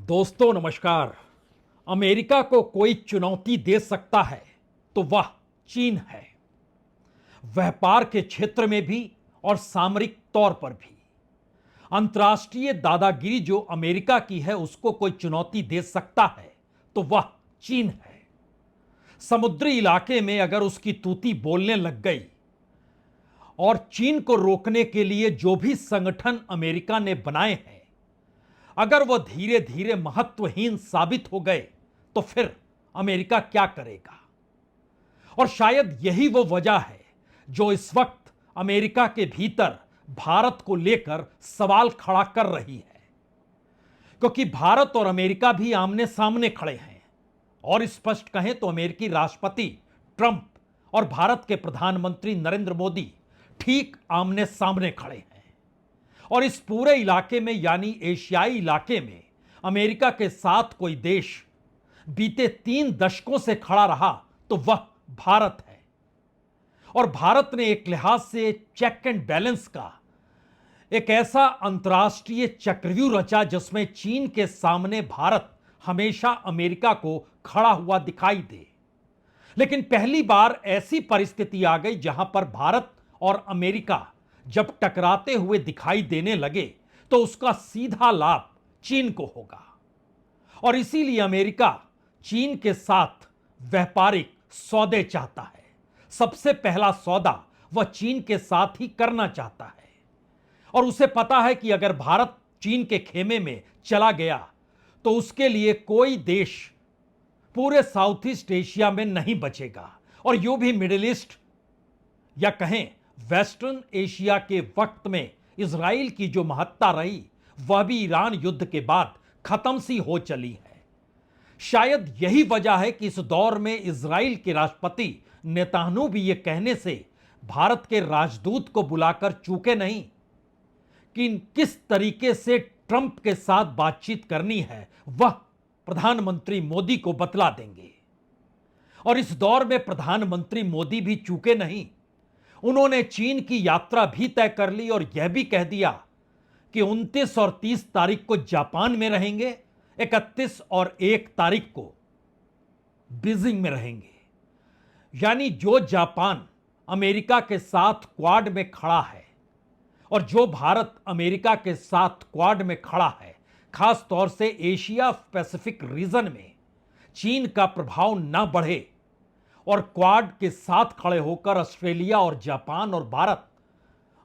दोस्तों नमस्कार। अमेरिका को कोई चुनौती दे सकता है तो वह चीन है, व्यापार के क्षेत्र में भी और सामरिक तौर पर भी। अंतर्राष्ट्रीय दादागिरी जो अमेरिका की है उसको कोई चुनौती दे सकता है तो वह चीन है। समुद्री इलाके में अगर उसकी तूती बोलने लग गई और चीन को रोकने के लिए जो भी संगठन अमेरिका ने बनाए हैं अगर वह धीरे धीरे महत्वहीन साबित हो गए तो फिर अमेरिका क्या करेगा। और शायद यही वो वजह है जो इस वक्त अमेरिका के भीतर भारत को लेकर सवाल खड़ा कर रही है, क्योंकि भारत और अमेरिका भी आमने सामने खड़े हैं। और स्पष्ट कहें तो अमेरिकी राष्ट्रपति ट्रंप और भारत के प्रधानमंत्री नरेंद्र मोदी ठीक आमने सामने खड़े हैं। और इस पूरे इलाके में यानी एशियाई इलाके में अमेरिका के साथ कोई देश बीते 3 दशकों से खड़ा रहा तो वह भारत है। और भारत ने एक लिहाज से चेक एंड बैलेंस का एक ऐसा अंतर्राष्ट्रीय चक्रव्यूह रचा जिसमें चीन के सामने भारत हमेशा अमेरिका को खड़ा हुआ दिखाई दे। लेकिन पहली बार ऐसी परिस्थिति आ गई जहां पर भारत और अमेरिका जब टकराते हुए दिखाई देने लगे तो उसका सीधा लाभ चीन को होगा। और इसीलिए अमेरिका चीन के साथ व्यापारिक सौदे चाहता है। सबसे पहला सौदा वह चीन के साथ ही करना चाहता है। और उसे पता है कि अगर भारत चीन के खेमे में चला गया तो उसके लिए कोई देश पूरे साउथ ईस्ट एशिया में नहीं बचेगा। और यूं भी मिडिल ईस्ट या कहें वेस्टर्न एशिया के वक्त में इजराइल की जो महत्ता रही वह भी ईरान युद्ध के बाद खत्म सी हो चली है। शायद यही वजह है कि इस दौर में इजराइल के राष्ट्रपति नेतान्याहू भी ये कहने से भारत के राजदूत को बुलाकर चूके नहीं कि किस तरीके से ट्रंप के साथ बातचीत करनी है वह प्रधानमंत्री मोदी को बतला देंगे। और इस दौर में प्रधानमंत्री मोदी भी चूके नहीं। उन्होंने चीन की यात्रा भी तय कर ली और यह भी कह दिया कि 29 और 30 तारीख को जापान में रहेंगे, 31 और 1 तारीख को बीजिंग में रहेंगे। यानी जो जापान अमेरिका के साथ क्वाड में खड़ा है और जो भारत अमेरिका के साथ क्वाड में खड़ा है, खास तौर से एशिया पैसिफिक रीजन में चीन का प्रभाव न बढ़े और क्वाड के साथ खड़े होकर ऑस्ट्रेलिया और जापान और भारत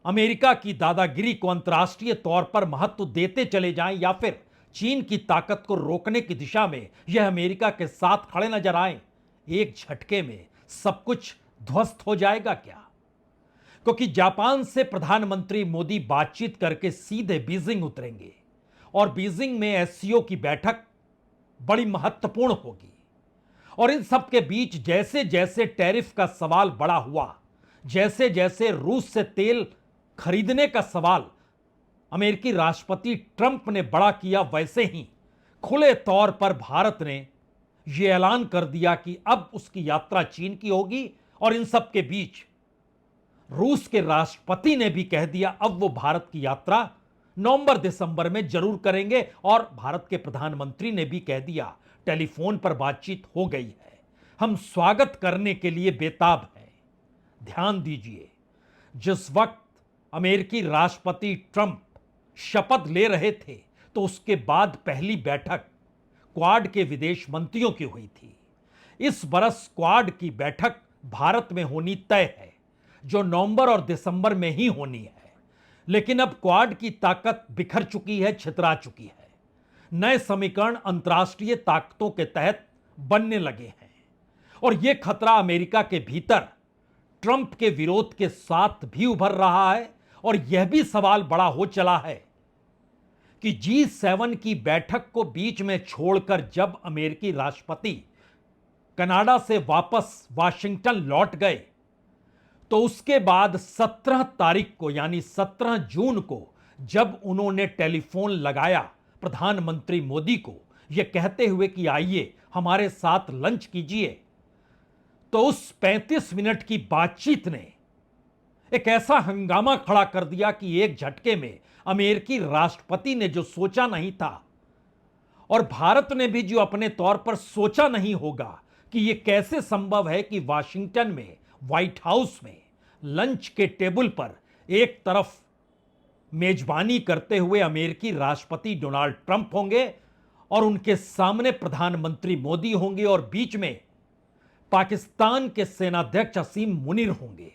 अमेरिका की दादागिरी को अंतर्राष्ट्रीय तौर पर महत्व देते चले जाएं या फिर चीन की ताकत को रोकने की दिशा में यह अमेरिका के साथ खड़े नजर आए, एक झटके में सब कुछ ध्वस्त हो जाएगा क्या। क्योंकि जापान से प्रधानमंत्री मोदी बातचीत करके सीधे बीजिंग उतरेंगे और बीजिंग में एससीओ की बैठक बड़ी महत्वपूर्ण होगी। और इन सब के बीच जैसे जैसे टैरिफ का सवाल बड़ा हुआ, जैसे जैसे रूस से तेल खरीदने का सवाल अमेरिकी राष्ट्रपति ट्रंप ने बड़ा किया, वैसे ही खुले तौर पर भारत ने यह ऐलान कर दिया कि अब उसकी यात्रा चीन की होगी। और इन सब के बीच रूस के राष्ट्रपति ने भी कह दिया अब वो भारत की यात्रा नवंबर दिसंबर में जरूर करेंगे। और भारत के प्रधानमंत्री ने भी कह दिया, टेलीफोन पर बातचीत हो गई है, हम स्वागत करने के लिए बेताब हैं। ध्यान दीजिए, जिस वक्त अमेरिकी राष्ट्रपति ट्रंप शपथ ले रहे थे तो उसके बाद पहली बैठक क्वाड के विदेश मंत्रियों की हुई थी। इस बरस क्वाड की बैठक भारत में होनी तय है, जो नवंबर और दिसंबर में ही होनी है। लेकिन अब क्वाड की ताकत बिखर चुकी है, छितरा चुकी है। नए समीकरण अंतर्राष्ट्रीय ताकतों के तहत बनने लगे हैं। और यह खतरा अमेरिका के भीतर ट्रंप के विरोध के साथ भी उभर रहा है। और यह भी सवाल बड़ा हो चला है कि G7 की बैठक को बीच में छोड़कर जब अमेरिकी राष्ट्रपति कनाडा से वापस वाशिंगटन लौट गए तो उसके बाद 17 तारीख को यानी 17 जून को जब उन्होंने टेलीफोन लगाया प्रधानमंत्री मोदी को यह कहते हुए कि आइए हमारे साथ लंच कीजिए, तो उस 35 मिनट की बातचीत ने एक ऐसा हंगामा खड़ा कर दिया कि एक झटके में अमेरिकी राष्ट्रपति ने जो सोचा नहीं था और भारत ने भी जो अपने तौर पर सोचा नहीं होगा कि यह कैसे संभव है कि वाशिंगटन में व्हाइट हाउस में लंच के टेबल पर एक तरफ मेजबानी करते हुए अमेरिकी राष्ट्रपति डोनाल्ड ट्रंप होंगे और उनके सामने प्रधानमंत्री मोदी होंगे और बीच में पाकिस्तान के सेनाध्यक्ष असीम मुनीर होंगे।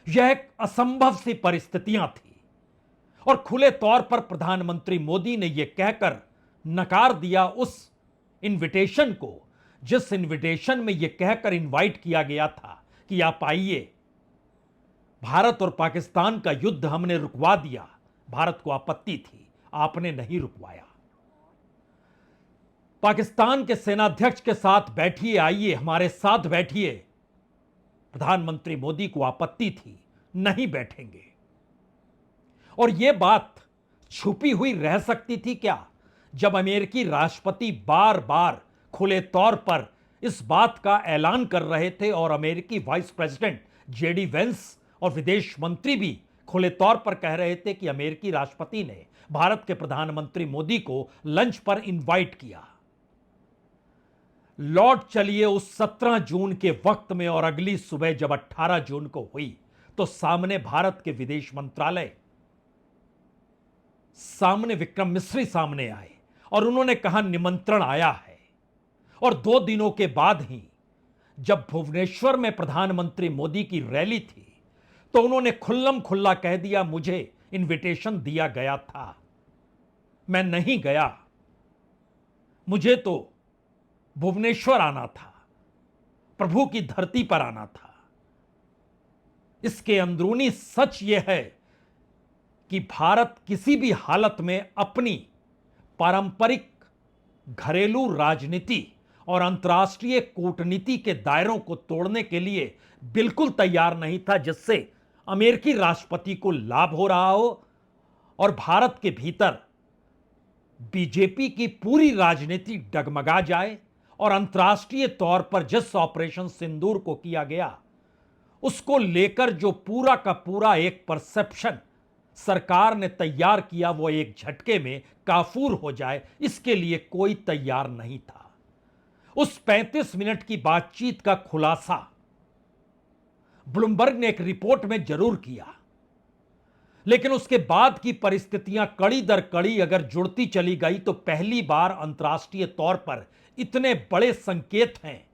यह एक असंभव सी परिस्थितियां थी और खुले तौर पर प्रधानमंत्री मोदी ने यह कहकर नकार दिया उस इनविटेशन को, जिस इनविटेशन में यह कहकर इनवाइट किया गया था कि आप आइए, भारत और पाकिस्तान का युद्ध हमने रुकवा दिया। भारत को आपत्ति थी, आपने नहीं रुकवाया। पाकिस्तान के सेनाध्यक्ष के साथ बैठिए, आइए हमारे साथ बैठिए, प्रधानमंत्री मोदी को आपत्ति थी, नहीं बैठेंगे। और यह बात छुपी हुई रह सकती थी क्या, जब अमेरिकी राष्ट्रपति बार बार खुले तौर पर इस बात का ऐलान कर रहे थे और अमेरिकी वाइस प्रेसिडेंट जेडी वेंस और विदेश मंत्री भी खुले तौर पर कह रहे थे कि अमेरिकी राष्ट्रपति ने भारत के प्रधानमंत्री मोदी को लंच पर इनवाइट किया। लौट चलिए उस 17 जून के वक्त में और अगली सुबह जब 18 जून को हुई तो सामने भारत के विदेश मंत्रालय सामने विक्रम मिस्री सामने आए और उन्होंने कहा निमंत्रण आया है। और 2 दिनों के बाद ही जब भुवनेश्वर में प्रधानमंत्री मोदी की रैली थी तो उन्होंने खुल्लम खुल्ला कह दिया, मुझे इनविटेशन दिया गया था, मैं नहीं गया, मुझे तो भुवनेश्वर आना था, प्रभु की धरती पर आना था। इसके अंदरूनी सच यह है कि भारत किसी भी हालत में अपनी पारंपरिक घरेलू राजनीति और अंतर्राष्ट्रीय कूटनीति के दायरों को तोड़ने के लिए बिल्कुल तैयार नहीं था, जिससे अमेरिकी राष्ट्रपति को लाभ हो रहा हो और भारत के भीतर बीजेपी की पूरी राजनीति डगमगा जाए और अंतर्राष्ट्रीय तौर पर जिस ऑपरेशन सिंदूर को किया गया उसको लेकर जो पूरा का पूरा एक परसेप्शन सरकार ने तैयार किया वो एक झटके में काफूर हो जाए, इसके लिए कोई तैयार नहीं था। उस 35 मिनट की बातचीत का खुलासा ब्लूमबर्ग ने एक रिपोर्ट में जरूर किया, लेकिन उसके बाद की परिस्थितियां कड़ी दर कड़ी अगर जुड़ती चली गई तो पहली बार अंतर्राष्ट्रीय तौर पर इतने बड़े संकेत हैं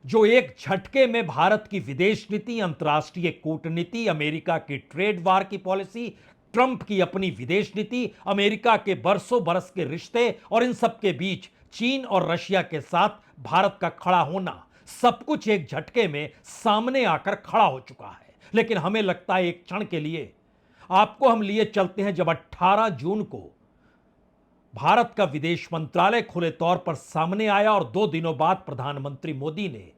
जो एक झटके में भारत की विदेश नीति, अंतर्राष्ट्रीय कूटनीति, अमेरिका की ट्रेड वार की पॉलिसी, ट्रंप की अपनी विदेश नीति, अमेरिका के बरसों बरस के रिश्ते और इन सब के बीच चीन और रशिया के साथ भारत का खड़ा होना, सब कुछ एक झटके में सामने आकर खड़ा हो चुका है। लेकिन हमें लगता है एक क्षण के लिए आपको हम लिए चलते हैं जब 18 जून को भारत का विदेश मंत्रालय खुले तौर पर सामने आया और 2 दिनों बाद प्रधानमंत्री मोदी ने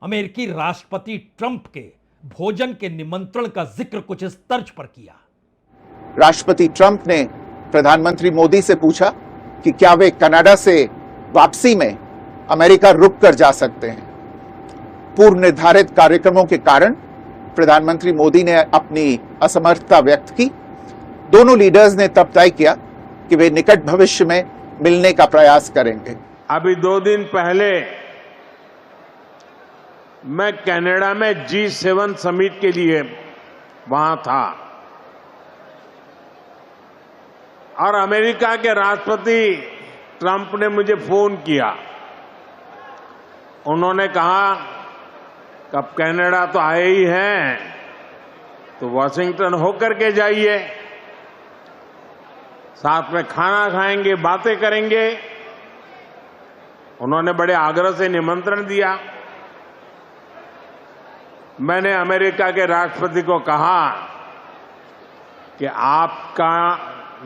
अमेरिकी राष्ट्रपति ट्रंप के भोजन के निमंत्रण का जिक्र कुछ इस तर्ज पर किया। राष्ट्रपति ट्रंप ने प्रधानमंत्री मोदी से पूछा कि क्या वे कनाडा से वापसी में अमेरिका रुक कर जा सकते हैं। पूर्व निर्धारित कार्यक्रमों के कारण प्रधानमंत्री मोदी ने अपनी असमर्थता व्यक्त की। दोनों लीडर्स ने तब तय किया कि वे निकट भविष्य में मिलने का प्रयास करेंगे। अभी 2 दिन पहले मैं कनाडा में G7 समिट के लिए वहां था और अमेरिका के राष्ट्रपति ट्रंप ने मुझे फोन किया। उन्होंने कहा कि अब कनाडा तो आए ही हैं तो वॉशिंगटन होकर के जाइए, साथ में खाना खाएंगे, बातें करेंगे। उन्होंने बड़े आग्रह से निमंत्रण दिया। मैंने अमेरिका के राष्ट्रपति को कहा कि आपका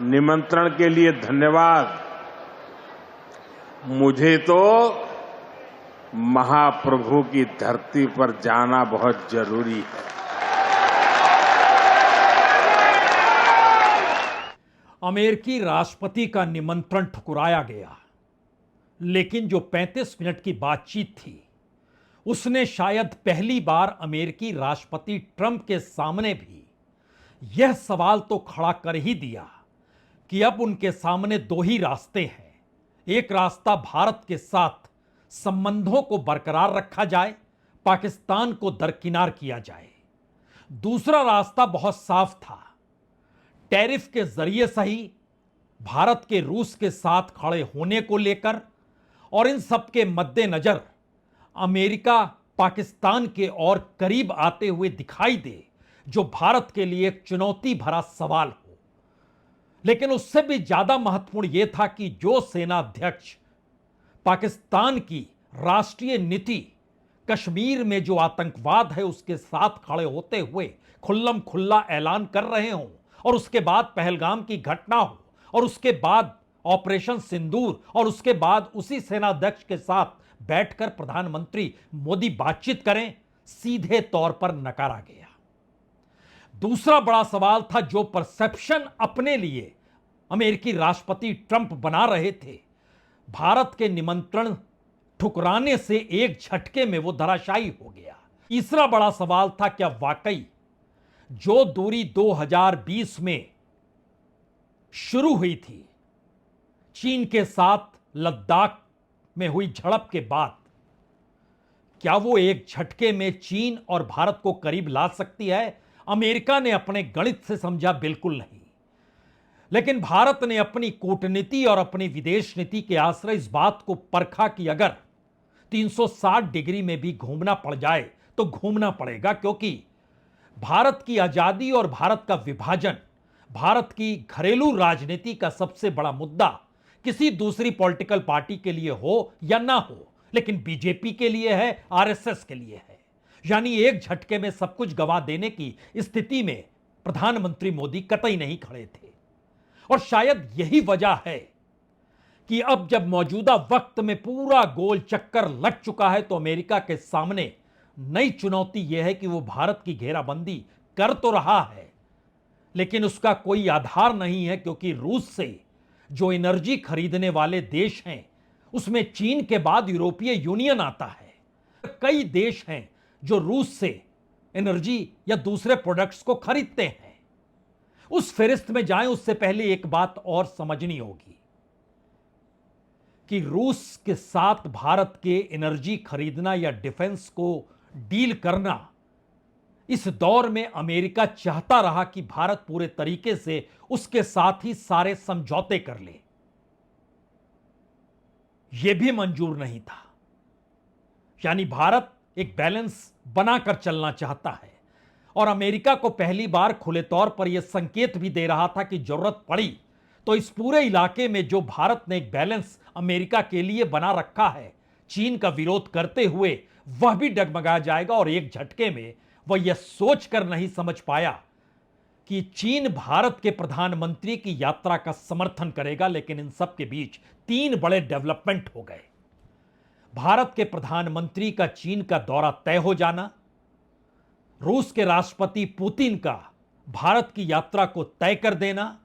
निमंत्रण के लिए धन्यवाद, मुझे तो महाप्रभु की धरती पर जाना बहुत जरूरी है। अमेरिकी राष्ट्रपति का निमंत्रण ठुकराया गया, लेकिन जो 35 मिनट की बातचीत थी उसने शायद पहली बार अमेरिकी राष्ट्रपति ट्रंप के सामने भी यह सवाल तो खड़ा कर ही दिया कि अब उनके सामने दो ही रास्ते हैं। एक रास्ता भारत के साथ संबंधों को बरकरार रखा जाए, पाकिस्तान को दरकिनार किया जाए। दूसरा रास्ता बहुत साफ था, टैरिफ के जरिए सही भारत के रूस के साथ खड़े होने को लेकर, और इन सब के मद्देनजर अमेरिका पाकिस्तान के और करीब आते हुए दिखाई दे, जो भारत के लिए एक चुनौती भरा सवाल हो। लेकिन उससे भी ज्यादा महत्वपूर्ण यह था कि जो सेनाध्यक्ष पाकिस्तान की राष्ट्रीय नीति कश्मीर में जो आतंकवाद है उसके साथ खड़े होते हुए खुल्लम खुल्ला ऐलान कर रहे हों, और उसके बाद पहलगाम की घटना हो, और उसके बाद ऑपरेशन सिंदूर, और उसके बाद उसी सेनाध्यक्ष के साथ बैठकर प्रधानमंत्री मोदी बातचीत करें, सीधे तौर पर नकारा गया। दूसरा बड़ा सवाल था, जो परसेप्शन अपने लिए अमेरिकी राष्ट्रपति ट्रंप बना रहे थे, भारत के निमंत्रण ठुकराने से एक झटके में वो धराशायी हो गया। तीसरा बड़ा सवाल था, क्या वाकई जो दूरी 2020 में शुरू हुई थी चीन के साथ लद्दाख में हुई झड़प के बाद, क्या वो एक झटके में चीन और भारत को करीब ला सकती है? अमेरिका ने अपने गणित से समझा बिल्कुल नहीं। लेकिन भारत ने अपनी कूटनीति और अपनी विदेश नीति के आश्रय इस बात को परखा कि अगर 360 डिग्री में भी घूमना पड़ जाए तो घूमना पड़ेगा, क्योंकि भारत की आजादी और भारत का विभाजन भारत की घरेलू राजनीति का सबसे बड़ा मुद्दा किसी दूसरी पॉलिटिकल पार्टी के लिए हो या ना हो, लेकिन बीजेपी के लिए है, आरएसएस के लिए है। यानी एक झटके में सब कुछ गवा देने की स्थिति में प्रधानमंत्री मोदी कतई नहीं खड़े थे। और शायद यही वजह है कि अब जब मौजूदा वक्त में पूरा गोल चक्कर लग चुका है, तो अमेरिका के सामने नई चुनौती यह है कि वो भारत की घेराबंदी कर तो रहा है, लेकिन उसका कोई आधार नहीं है, क्योंकि रूस से जो एनर्जी खरीदने वाले देश हैं उसमें चीन के बाद यूरोपीय यूनियन आता है। कई देश हैं जो रूस से एनर्जी या दूसरे प्रोडक्ट्स को खरीदते हैं। उस फहरिस्त में जाएं उससे पहले एक बात और समझनी होगी कि रूस के साथ भारत के एनर्जी खरीदना या डिफेंस को डील करना, इस दौर में अमेरिका चाहता रहा कि भारत पूरे तरीके से उसके साथ ही सारे समझौते कर ले। यह भी मंजूर नहीं था। यानी भारत एक बैलेंस बनाकर चलना चाहता है, और अमेरिका को पहली बार खुले तौर पर यह संकेत भी दे रहा था कि जरूरत पड़ी तो इस पूरे इलाके में जो भारत ने एक बैलेंस अमेरिका के लिए बना रखा है, चीन का विरोध करते हुए वह भी डगमगा जाएगा। और एक झटके में वह यह सोचकर नहीं समझ पाया कि चीन भारत के प्रधानमंत्री की यात्रा का समर्थन करेगा। लेकिन इन सब के बीच तीन बड़े डेवलपमेंट हो गए। भारत के प्रधानमंत्री का चीन का दौरा तय हो जाना, रूस के राष्ट्रपति पुतिन का भारत की यात्रा को तय कर देना,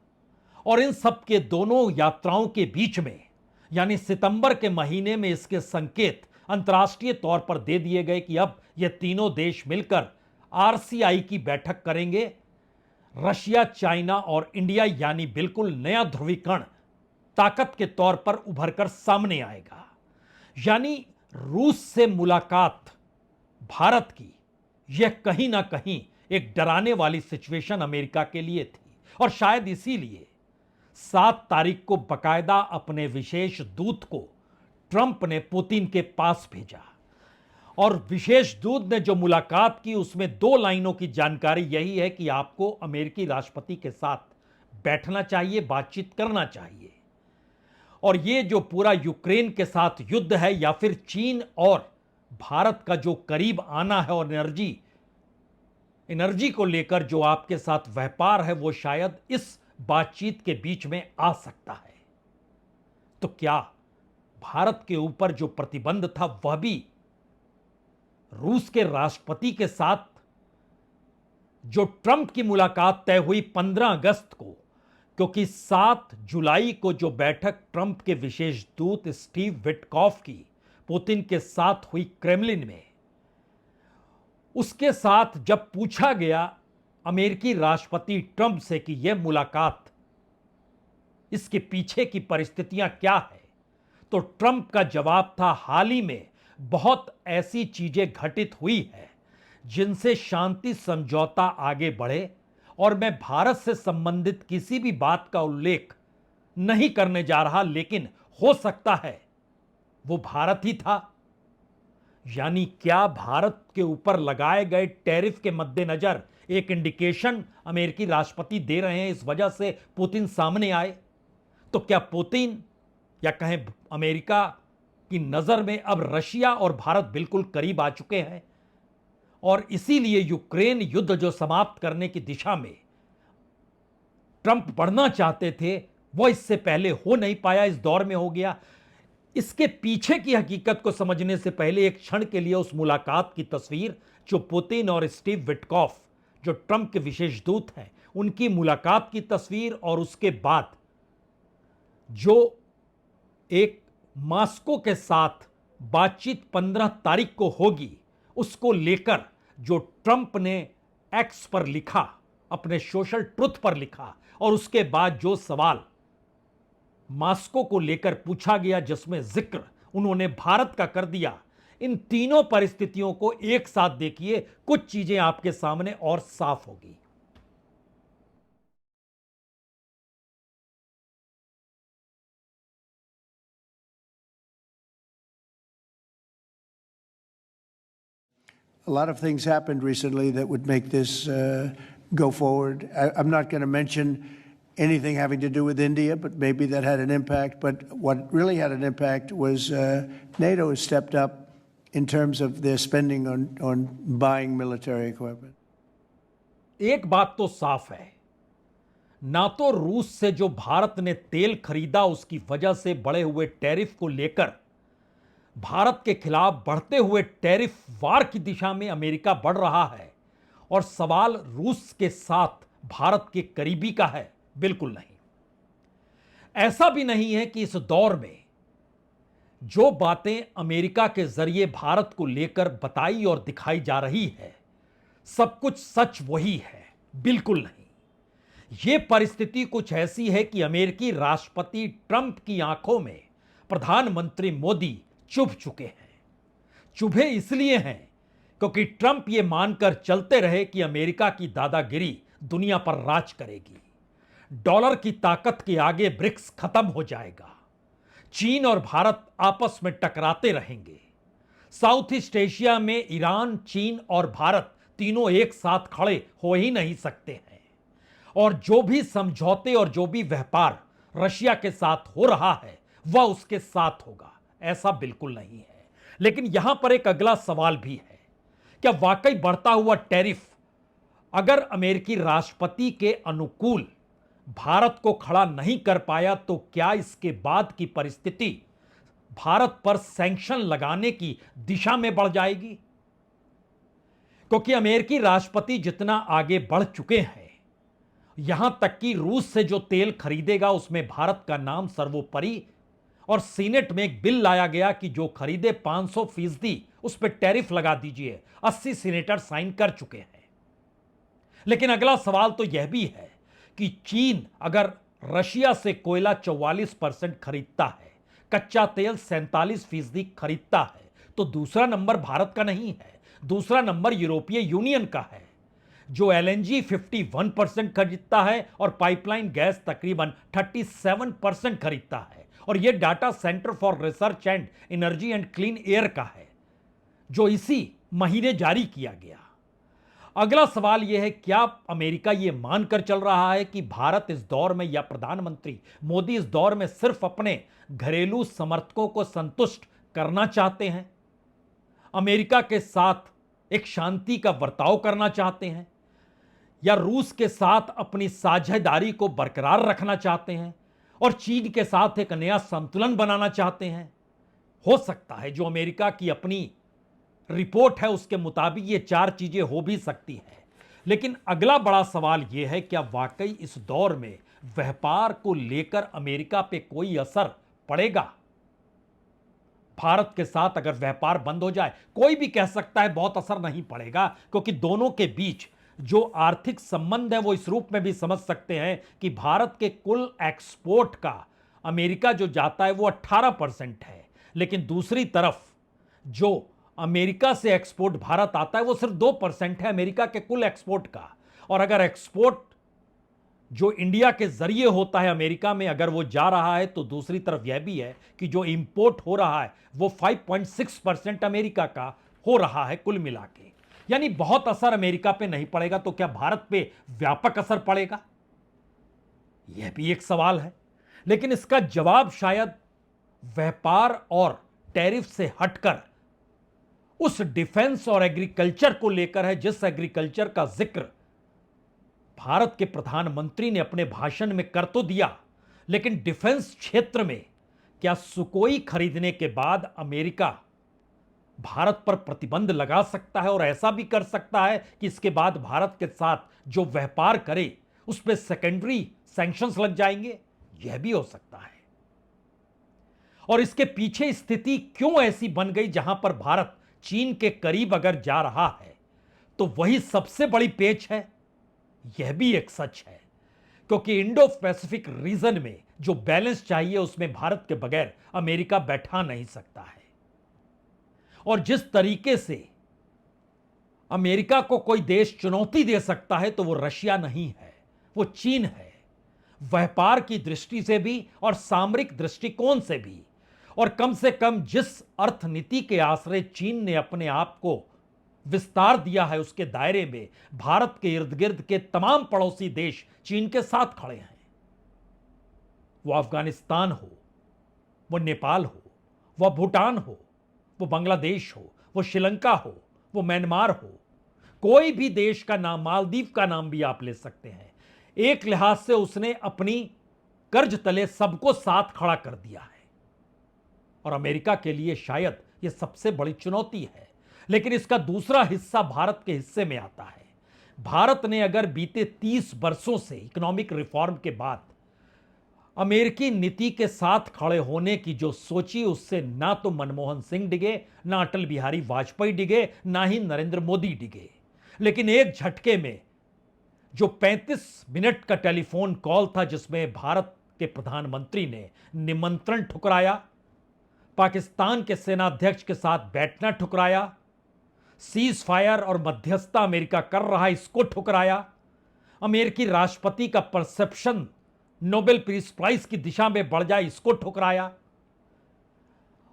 और इन सब के दोनों यात्राओं के बीच में यानी सितंबर के महीने में इसके संकेत अंतर्राष्ट्रीय तौर पर दे दिए गए कि अब ये तीनों देश मिलकर आरसीआई की बैठक करेंगे। रशिया, चाइना और इंडिया यानी बिल्कुल नया ध्रुवीकरण ताकत के तौर पर उभरकर सामने आएगा। यानी रूस से मुलाकात भारत की यह कहीं ना कहीं एक डराने वाली सिचुएशन अमेरिका के लिए थी, और शायद इसीलिए 7 तारीख को बकायदा अपने विशेष दूत को ट्रंप ने पुतिन के पास भेजा। और विशेष दूत ने जो मुलाकात की उसमें 2 लाइनों की जानकारी यही है कि आपको अमेरिकी राष्ट्रपति के साथ बैठना चाहिए, बातचीत करना चाहिए। और ये जो पूरा यूक्रेन के साथ युद्ध है या फिर चीन और भारत का जो करीब आना है और एनर्जी को लेकर जो आपके साथ व्यापार है, वो शायद इस बातचीत के बीच में आ सकता है। तो क्या भारत के ऊपर जो प्रतिबंध था वह भी रूस के राष्ट्रपति के साथ जो ट्रंप की मुलाकात तय हुई 15 अगस्त को, क्योंकि 7 जुलाई को जो बैठक ट्रंप के विशेष दूत स्टीव विटकॉफ की पुतिन के साथ हुई क्रेमलिन में, उसके साथ जब पूछा गया अमेरिकी राष्ट्रपति ट्रंप से कि यह मुलाकात इसके पीछे की परिस्थितियां क्या है, तो ट्रंप का जवाब था, हाल ही में बहुत ऐसी चीजें घटित हुई है जिनसे शांति समझौता आगे बढ़े, और मैं भारत से संबंधित किसी भी बात का उल्लेख नहीं करने जा रहा, लेकिन हो सकता है वो भारत ही था। यानी क्या भारत के ऊपर लगाए गए टैरिफ के मद्देनजर एक इंडिकेशन अमेरिकी राष्ट्रपति दे रहे हैं, इस वजह से पुतिन सामने आए? तो क्या पुतिन या कहें अमेरिका की नजर में अब रशिया और भारत बिल्कुल करीब आ चुके हैं, और इसीलिए यूक्रेन युद्ध जो समाप्त करने की दिशा में ट्रंप बढ़ना चाहते थे, वह इससे पहले हो नहीं पाया, इस दौर में हो गया? इसके पीछे की हकीकत को समझने से पहले एक क्षण के लिए उस मुलाकात की तस्वीर जो पुतिन और स्टीव विटकॉफ, जो ट्रंप के विशेष दूत हैं, उनकी मुलाकात की तस्वीर, और उसके बाद जो एक मॉस्को के साथ बातचीत 15 तारीख को होगी, उसको लेकर जो ट्रंप ने एक्स पर लिखा, अपने सोशल ट्रुथ पर लिखा, और उसके बाद जो सवाल मॉस्को को लेकर पूछा गया जिसमें जिक्र उन्होंने भारत का कर दिया, इन तीनों परिस्थितियों को एक साथ देखिए, कुछ चीजें आपके सामने और साफ होगी। A lot of things happened recently that would make this go forward. I'm not going to mention anything having to do with India, but maybe that had an impact. But what really had an impact was NATO has stepped up in terms of their spending on buying military equipment. एक बात तो साफ है, ना तो रूस से जो भारत ने तेल खरीदा उसकी वजह से बढ़े हुए टैरिफ को लेकर भारत के खिलाफ बढ़ते हुए टैरिफ वार की दिशा में अमेरिका बढ़ रहा है, और सवाल रूस के साथ भारत के करीबी का है, बिल्कुल नहीं। ऐसा भी नहीं है कि इस दौर में जो बातें अमेरिका के जरिए भारत को लेकर बताई और दिखाई जा रही है, सब कुछ सच वही है, बिल्कुल नहीं। यह परिस्थिति कुछ ऐसी है कि अमेरिकी राष्ट्रपति ट्रंप की आंखों में प्रधानमंत्री मोदी चुभ चुके हैं। चुभे इसलिए हैं क्योंकि ट्रंप यह मानकर चलते रहे कि अमेरिका की दादागिरी दुनिया पर राज करेगी, डॉलर की ताकत के आगे ब्रिक्स खत्म हो जाएगा, चीन और भारत आपस में टकराते रहेंगे, साउथ ईस्ट एशिया में ईरान, चीन और भारत तीनों एक साथ खड़े हो ही नहीं सकते हैं, और जो भी समझौते और जो भी व्यापार रशिया के साथ हो रहा है वह उसके साथ होगा। ऐसा बिल्कुल नहीं है। लेकिन यहां पर एक अगला सवाल भी है, क्या वाकई बढ़ता हुआ टैरिफ अगर अमेरिकी राष्ट्रपति के अनुकूल भारत को खड़ा नहीं कर पाया, तो क्या इसके बाद की परिस्थिति भारत पर सैंक्शन लगाने की दिशा में बढ़ जाएगी? क्योंकि अमेरिकी राष्ट्रपति जितना आगे बढ़ चुके हैं, यहां तक कि रूस से जो तेल खरीदेगा उसमें भारत का नाम सर्वोपरि, और सीनेट में एक बिल लाया गया कि जो खरीदे 500% उस पर टैरिफ लगा दीजिए। 80 सीनेटर साइन कर चुके हैं। लेकिन अगला सवाल तो यह भी है कि चीन अगर रशिया से कोयला 44% खरीदता है, कच्चा तेल 47% खरीदता है, तो दूसरा नंबर भारत का नहीं है, दूसरा नंबर यूरोपीय यूनियन का है, जो एलएनजी 51% खरीदता है और पाइपलाइन गैस तकरीबन 37% खरीदता है। और यह data centre for research and energy and clean air का है, जो इसी महीने जारी किया गया। अगला सवाल यह है, क्या अमेरिका यह मानकर चल रहा है कि भारत इस दौर में या प्रधानमंत्री मोदी इस दौर में सिर्फ अपने घरेलू समर्थकों को संतुष्ट करना चाहते हैं, अमेरिका के साथ एक शांति का बर्ताव करना चाहते हैं, या रूस के साथ अपनी साझेदारी को बरकरार रखना चाहते हैं और चीन के साथ एक नया संतुलन बनाना चाहते हैं? हो सकता है जो अमेरिका की अपनी रिपोर्ट है उसके मुताबिक ये चार चीजें हो भी सकती है। लेकिन अगला बड़ा सवाल यह है, क्या वाकई इस दौर में व्यापार को लेकर अमेरिका पे कोई असर पड़ेगा? भारत के साथ अगर व्यापार बंद हो जाए, कोई भी कह सकता है बहुत असर नहीं पड़ेगा, क्योंकि दोनों के बीच जो आर्थिक संबंध है वो इस रूप में भी समझ सकते हैं कि भारत के कुल एक्सपोर्ट का अमेरिका जो जाता है वो 18% है, लेकिन दूसरी तरफ जो अमेरिका से एक्सपोर्ट भारत आता है वो सिर्फ 2% है अमेरिका के कुल एक्सपोर्ट का। और अगर एक्सपोर्ट जो इंडिया के जरिए होता है अमेरिका में अगर वो जा रहा है, तो दूसरी तरफ यह भी है कि जो इंपोर्ट हो रहा है वो 5.6% अमेरिका का हो रहा है कुल मिला के। यानी बहुत असर अमेरिका पे नहीं पड़ेगा, तो क्या भारत पे व्यापक असर पड़ेगा? यह भी एक सवाल है, लेकिन इसका जवाब शायद व्यापार और टैरिफ से हटकर उस डिफेंस और एग्रीकल्चर को लेकर है, जिस एग्रीकल्चर का जिक्र भारत के प्रधानमंत्री ने अपने भाषण में कर तो दिया, लेकिन डिफेंस क्षेत्र में क्या सुकोई खरीदने के बाद अमेरिका भारत पर प्रतिबंध लगा सकता है और ऐसा भी कर सकता है कि इसके बाद भारत के साथ जो व्यापार करे उस पर सेकेंडरी सैंक्शंस लग जाएंगे? यह भी हो सकता है। और इसके पीछे स्थिति क्यों ऐसी बन गई जहां पर भारत चीन के करीब अगर जा रहा है तो वही सबसे बड़ी पेच है? यह भी एक सच है, क्योंकि इंडो पैसिफिक रीजन में जो बैलेंस चाहिए उसमें भारत के बगैर अमेरिका बैठा नहीं सकता है। और जिस तरीके से अमेरिका को कोई देश चुनौती दे सकता है तो वो रशिया नहीं है, वो चीन है, व्यापार की दृष्टि से भी और सामरिक दृष्टिकोण से भी। और कम से कम जिस अर्थनीति के आश्रय चीन ने अपने आप को विस्तार दिया है उसके दायरे में भारत के इर्द गिर्द के तमाम पड़ोसी देश चीन के साथ खड़े हैं। वो अफगानिस्तान हो, वो नेपाल हो, वो भूटान हो, वो बांग्लादेश हो, वो श्रीलंका हो, वो म्यांमार हो, कोई भी देश का नाम, मालदीव का नाम भी आप ले सकते हैं। एक लिहाज से उसने अपनी कर्ज तले सबको साथ खड़ा कर दिया है और अमेरिका के लिए शायद यह सबसे बड़ी चुनौती है। लेकिन इसका दूसरा हिस्सा भारत के हिस्से में आता है। भारत ने अगर बीते 30 वर्षों से इकोनॉमिक रिफॉर्म के बाद अमेरिकी नीति के साथ खड़े होने की जो सोची, उससे ना तो मनमोहन सिंह डिगे, ना अटल बिहारी वाजपेयी डिगे, ना ही नरेंद्र मोदी डिगे। लेकिन एक झटके में जो 35 मिनट का टेलीफोन कॉल था जिसमें भारत के प्रधानमंत्री ने निमंत्रण ठुकराया, पाकिस्तान के सेनाध्यक्ष के साथ बैठना ठुकराया, सीज फायर और मध्यस्थता अमेरिका कर रहा है इसको ठुकराया, अमेरिकी राष्ट्रपति का परसेप्शन नोबेल पीस प्राइज की दिशा में बढ़ जाए इसको ठुकराया,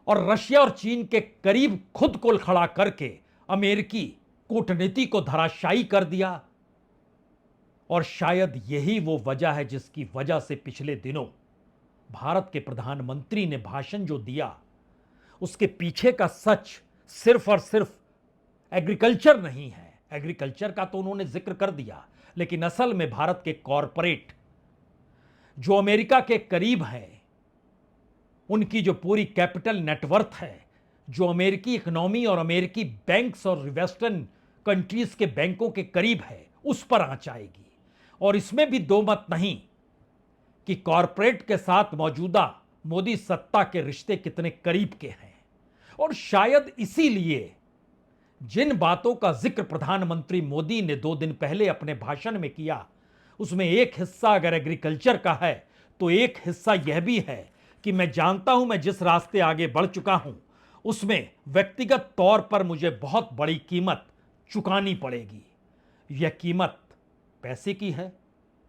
और रशिया और चीन के करीब खुद को खड़ा करके अमेरिकी कूटनीति को धराशायी कर दिया। और शायद यही वो वजह है जिसकी वजह से पिछले दिनों भारत के प्रधानमंत्री ने भाषण जो दिया उसके पीछे का सच सिर्फ और सिर्फ एग्रीकल्चर नहीं है। एग्रीकल्चर का तो उन्होंने जिक्र कर दिया, लेकिन असल में भारत के कॉरपोरेट जो अमेरिका के करीब हैं, उनकी जो पूरी कैपिटल नेटवर्थ है, जो अमेरिकी इकोनॉमी और अमेरिकी बैंक्स और वेस्टर्न कंट्रीज के बैंकों के करीब है, उस पर आंच आएगी। और इसमें भी दो मत नहीं कि कॉरपोरेट के साथ मौजूदा मोदी सत्ता के रिश्ते कितने करीब के हैं। और शायद इसीलिए जिन बातों का जिक्र प्रधानमंत्री मोदी ने 2 दिन पहले अपने भाषण में किया, उसमें एक हिस्सा अगर एग्रीकल्चर का है तो एक हिस्सा यह भी है कि मैं जानता हूं मैं जिस रास्ते आगे बढ़ चुका हूं उसमें व्यक्तिगत तौर पर मुझे बहुत बड़ी कीमत चुकानी पड़ेगी। यह कीमत पैसे की है,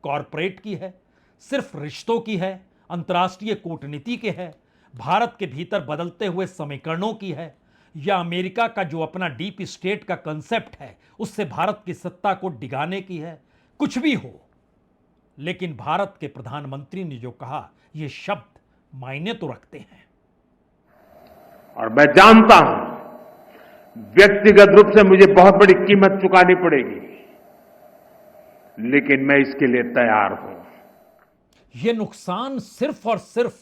कॉरपोरेट की है, सिर्फ रिश्तों की है, अंतर्राष्ट्रीय कूटनीति के है, भारत के भीतर बदलते हुए समीकरणों की है, या अमेरिका का जो अपना डीप स्टेट का कंसेप्ट है उससे भारत की सत्ता को डिगाने की है। कुछ भी हो, लेकिन भारत के प्रधानमंत्री ने जो कहा ये शब्द मायने तो रखते हैं। और मैं जानता हूं व्यक्तिगत रूप से मुझे बहुत बड़ी कीमत चुकानी पड़ेगी, लेकिन मैं इसके लिए तैयार हूं। यह नुकसान सिर्फ और सिर्फ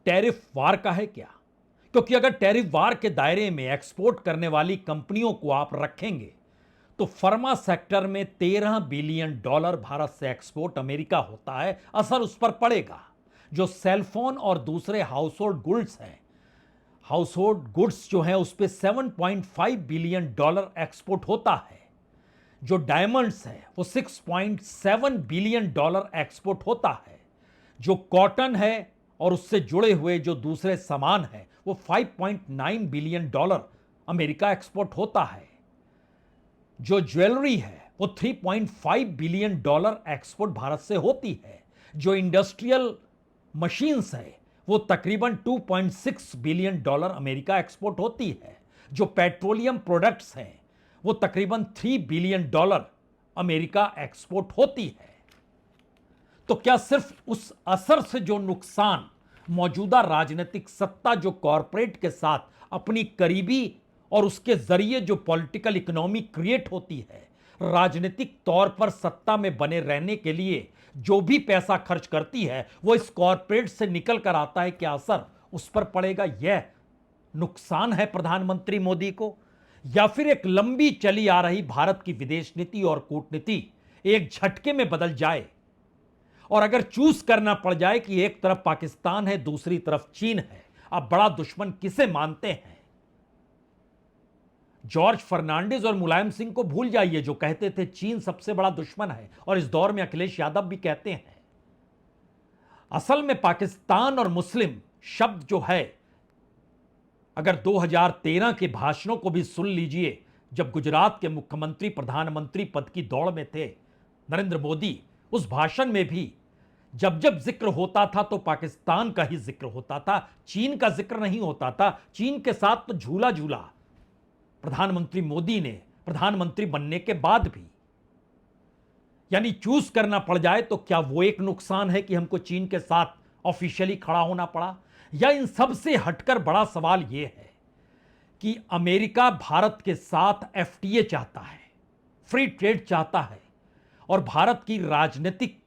टैरिफ वार का है क्या? क्योंकि अगर टैरिफ वार के दायरे में एक्सपोर्ट करने वाली कंपनियों को आप रखेंगे तो फार्मा सेक्टर में $13 बिलियन भारत से एक्सपोर्ट अमेरिका होता है, असर उस पर पड़ेगा। जो सेलफोन और दूसरे हाउसहोल्ड गुड्स हैं, हाउसहोल्ड गुड्स जो हैं उस पर $7.5 बिलियन एक्सपोर्ट होता है। जो डायमंड्स है वो 6.7 बिलियन डॉलर एक्सपोर्ट होता है। जो कॉटन है और उससे जुड़े हुए जो दूसरे सामान है वो 5.9 बिलियन डॉलर अमेरिका एक्सपोर्ट होता है। जो ज्वेलरी है वो 3.5 बिलियन डॉलर एक्सपोर्ट भारत से होती है। जो इंडस्ट्रियल मशीन्स है वो तकरीबन 2.6 बिलियन डॉलर अमेरिका एक्सपोर्ट होती है। जो पेट्रोलियम प्रोडक्ट्स हैं वो तकरीबन 3 बिलियन डॉलर अमेरिका एक्सपोर्ट होती है। तो क्या सिर्फ उस असर से जो नुकसान मौजूदा राजनीतिक सत्ता जो कॉरपोरेट के साथ अपनी करीबी और उसके जरिए जो पॉलिटिकल इकोनॉमी क्रिएट होती है, राजनीतिक तौर पर सत्ता में बने रहने के लिए जो भी पैसा खर्च करती है वो इस कॉरपोरेट से निकल कर आता है, क्या असर उस पर पड़ेगा? यह नुकसान है प्रधानमंत्री मोदी को, या फिर एक लंबी चली आ रही भारत की विदेश नीति और कूटनीति एक झटके में बदल जाए और अगर चूज करना पड़ जाए कि एक तरफ पाकिस्तान है दूसरी तरफ चीन है, अब बड़ा दुश्मन किसे मानते हैं? जॉर्ज फर्नांडिस और मुलायम सिंह को भूल जाइए जो कहते थे चीन सबसे बड़ा दुश्मन है, और इस दौर में अखिलेश यादव भी कहते हैं। असल में पाकिस्तान और मुस्लिम शब्द जो है, अगर 2013 के भाषणों को भी सुन लीजिए, जब गुजरात के मुख्यमंत्री प्रधानमंत्री पद की दौड़ में थे नरेंद्र मोदी, उस भाषण में भी जब जब जिक्र होता था तो पाकिस्तान का ही जिक्र होता था, चीन का जिक्र नहीं होता था। चीन के साथ तो झूला झूला प्रधानमंत्री मोदी ने प्रधानमंत्री बनने के बाद भी। यानी चूज करना पड़ जाए तो क्या वो एक नुकसान है कि हमको चीन के साथ ऑफिशियली खड़ा होना पड़ा? या इन सब से हटकर बड़ा सवाल यह है कि अमेरिका भारत के साथ एफटीए चाहता है, फ्री ट्रेड चाहता है, और भारत की राजनीतिक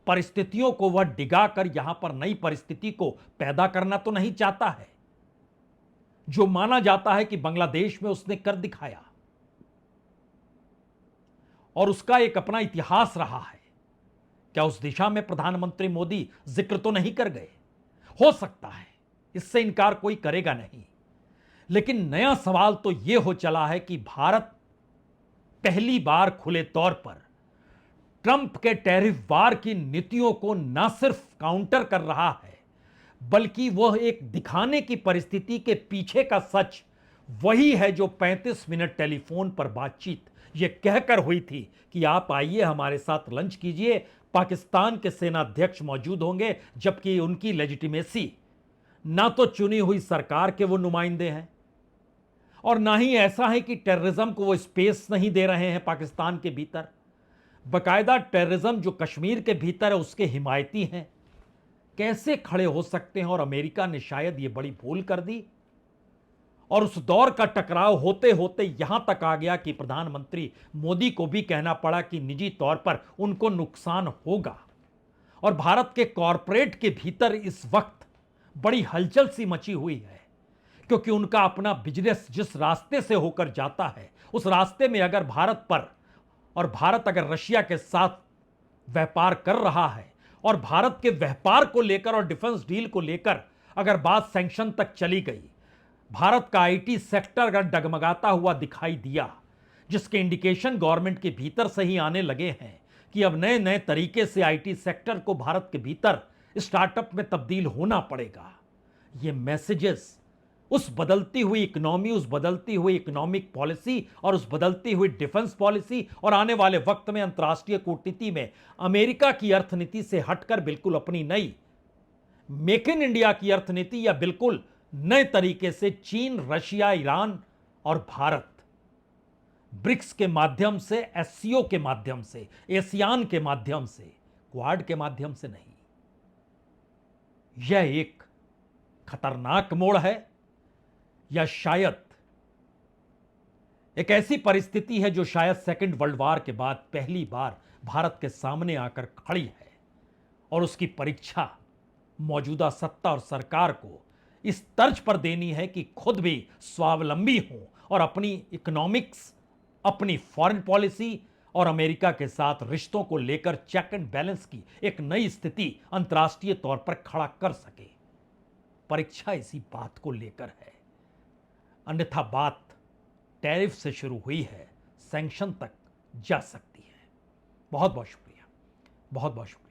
परिस्थितियों को वह डिगाकर यहां पर नई परिस्थिति को पैदा करना तो नहीं चाहता है, जो माना जाता है कि बांग्लादेश में उसने कर दिखाया और उसका एक अपना इतिहास रहा है। क्या उस दिशा में प्रधानमंत्री मोदी जिक्र तो नहीं कर गए? हो सकता है, इससे इनकार कोई करेगा नहीं। लेकिन नया सवाल तो यह हो चला है कि भारत पहली बार खुले तौर पर ट्रंप के टैरिफ वार की नीतियों को न सिर्फ काउंटर कर रहा है, बल्कि वह एक दिखाने की परिस्थिति के पीछे का सच वही है जो 35 मिनट टेलीफोन पर बातचीत यह कहकर हुई थी कि आप आइए हमारे साथ लंच कीजिए, पाकिस्तान के सेनाध्यक्ष मौजूद होंगे, जबकि उनकी लेजिटिमेसी ना तो चुनी हुई सरकार के वो नुमाइंदे हैं और ना ही ऐसा है कि टेररिज्म को वो स्पेस नहीं दे रहे हैं पाकिस्तान के भीतर। बकायदा टेररिज्म जो कश्मीर के भीतर है उसके हिमायती हैं। कैसे खड़े हो सकते हैं? और अमेरिका ने शायद ये बड़ी भूल कर दी और उस दौर का टकराव होते होते यहां तक आ गया कि प्रधानमंत्री मोदी को भी कहना पड़ा कि निजी तौर पर उनको नुकसान होगा। और भारत के कॉरपोरेट के भीतर इस वक्त बड़ी हलचल सी मची हुई है, क्योंकि उनका अपना बिजनेस जिस रास्ते से होकर जाता है उस रास्ते में अगर भारत पर और भारत अगर रशिया के साथ व्यापार कर रहा है और भारत के व्यापार को लेकर और डिफेंस डील को लेकर अगर बात सैंक्शन तक चली गई, भारत का आईटी सेक्टर अगर डगमगाता हुआ दिखाई दिया, जिसके इंडिकेशन गवर्नमेंट के भीतर से ही आने लगे हैं कि अब नए नए तरीके से आईटी सेक्टर को भारत के भीतर स्टार्टअप में तब्दील होना पड़ेगा। ये मैसेजेस उस बदलती हुई इकोनॉमी, उस बदलती हुई इकोनॉमिक पॉलिसी और उस बदलती हुई डिफेंस पॉलिसी और आने वाले वक्त में अंतर्राष्ट्रीय कूटनीति में अमेरिका की अर्थनीति से हटकर बिल्कुल अपनी नई मेक इन इंडिया की अर्थनीति या बिल्कुल नए तरीके से चीन, रशिया, ईरान और भारत ब्रिक्स के माध्यम से, एससीओ के माध्यम से, एशियान के माध्यम से, क्वाड के माध्यम से नहीं। यह एक खतरनाक मोड़ है या शायद एक ऐसी परिस्थिति है जो शायद सेकंड वर्ल्ड वॉर के बाद पहली बार भारत के सामने आकर खड़ी है और उसकी परीक्षा मौजूदा सत्ता और सरकार को इस तर्ज पर देनी है कि खुद भी स्वावलंबी हो और अपनी इकोनॉमिक्स, अपनी फॉरेन पॉलिसी और अमेरिका के साथ रिश्तों को लेकर चेक एंड बैलेंस की एक नई स्थिति अंतर्राष्ट्रीय तौर पर खड़ा कर सके। परीक्षा इसी बात को लेकर है। अन्यथा बात टैरिफ से शुरू हुई है, सैंक्शन तक जा सकती है। बहुत बहुत शुक्रिया, बहुत बहुत शुक्रिया।